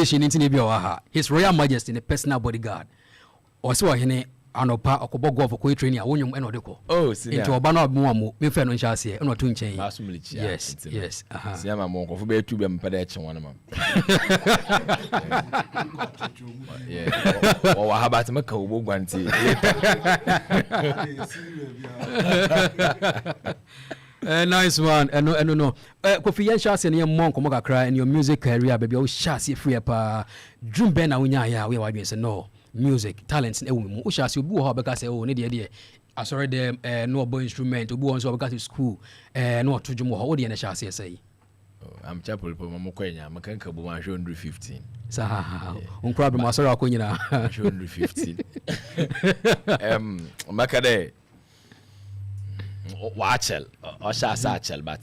His Royal Majesty the personal bodyguard. Also hene anopa okobo go for training awonyum eno de ko. Oh, see. Into oba na obo mu me fe no ncha ase eno to nchen. Yes. See am mo ko be tu be mpeda eche won ma. Yeah. Wa habata maka obo gwanti. Nice one. No. Kofi yen sha se ne mo nkomo kakra in your music career baby o sha se free pa drum ben na wonya ya we wa dwen se no music talents e wo mu o sha se obi wo ha beka se o ne de asori dem no obo instrument obi won so beka to school no to drum ho o de ne sha se say am chapel po mo kwenya makanka bu ma 115 sa on problem asori akonyina 115 makade watchel o sha satchel but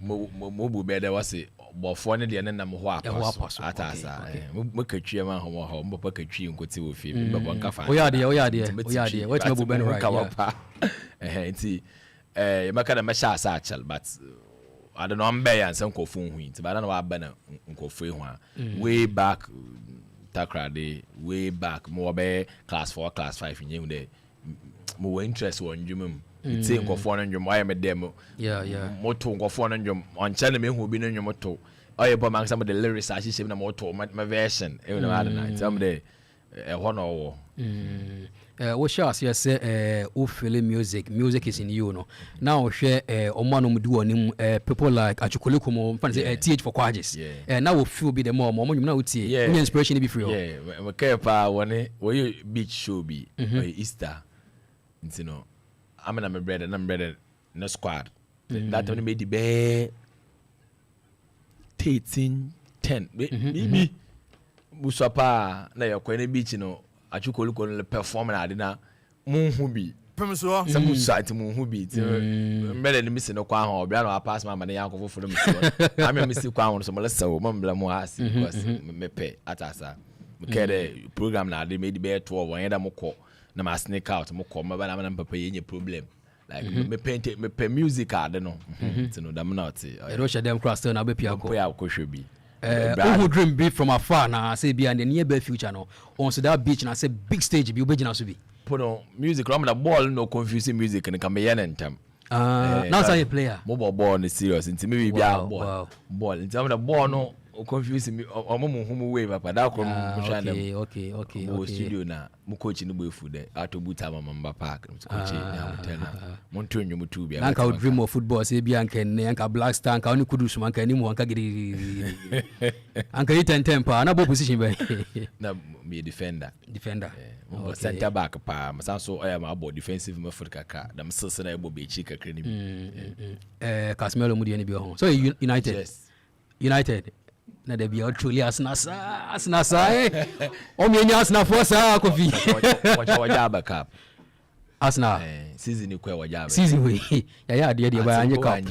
mo bu be there was bofo ne de ne nam ho akwaso atasa mo katwie ma ho ho mo pa katwie nkoti wo fi me bo nka fa o ya de what mo bu be no right nti makada ma sha satchel but I don't know am be yan san kofu hu nti ba na wa ba na nkofu hu way back takrade way back mo be class 4 class 5 nyem de mo interest won dwumum it's nkofo no ndwom aye me dem moto nkofo no ndwom on channel me hu bi no ndwom to aye bo man some the lyrics a hihye na moto my version e no ada na some the ho no wo what shows you say o feel music is in you no now share omano mu do onim people like achukuliku mo fan say th for quages now we feel be the more nyum na utie any inspiration be free we care pa woni we beach show be Easter ntino amena me brother na squad that time made the be 13 10 bibi busapa na yakwa na beach no achukoluko no perform na ade na munhu bi permiso some site munhu bi mbele ni misi no kwa ho bia na pass ma na yakofo foro misi ame misi kwa ho so mo lesa o mo mbla mo hasi because mepe atasa mekede program na ade made be 12 won yeda moko na ma sneak out mo ko ma na papa yenye problem like me paint me pe music ade no tino dam not e ro she dem cross na be pia ko ya ko hwebi who dream be from afar na say be and the near future no on so that beach na say big stage be obegina so be pono music ram na ball no confusing music ni ka me yen entam now say player mo ball no serious nti me be ball nti am na ball no confuse me omo way papa da ko mo shanda okay studio na mo coach ni boyfu de atobuta mamba park coach na hotel na mo ntonyo mo tu bia anka dream of football say bia anka ne anka black star anka oni kudusu anka ni mo anka gidi anka iten pa na bo position be na me defender okay. Center back pa masanso I am about defensive midfield kaka da msese na ebo bechi kakra ni bi Casemiro mu de ni bi ho so United United na de bia truly asnasa o me nya asna force Kofi waja backup Arsenal season kwa waja season we ya de ba anye cup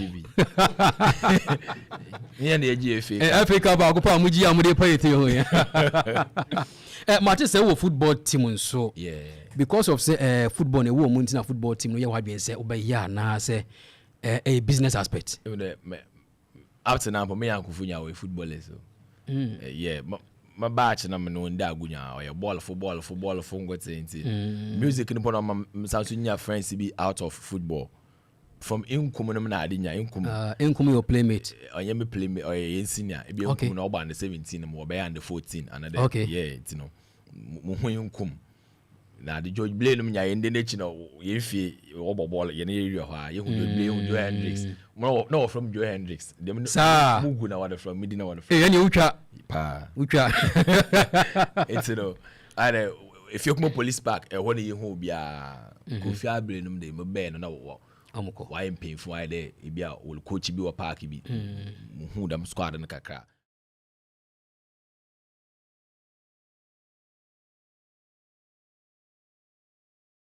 ni na eji FA Cup akopa muji amude payete ho ya Martin say wo football team nso because of say football ne wo muntina football team no ye wa dwen say obeya na say a business aspect up to now me yankufunya we footballers so my batch na me no nda agunya o ball for ngote nti music ni pono msanso nya friends be out of football from inkum no na adinya inkum your playmate onye me playmate o ye senior e be inkum no oba under 17 mo be under 14 another you know mo hu inkum na the George Blay no nya yende nechi no ye fie obobol ye na ye ho a ye hu Joe Hendricks no from Joe Hendricks dem mugu na one from Medina one from ye utwa it's no are if you come police park e ho na ye hu bia Kofi Abre no de mo be no na wo amko why painful why there e bia will coach bi wo park bi hu dam squad no kakra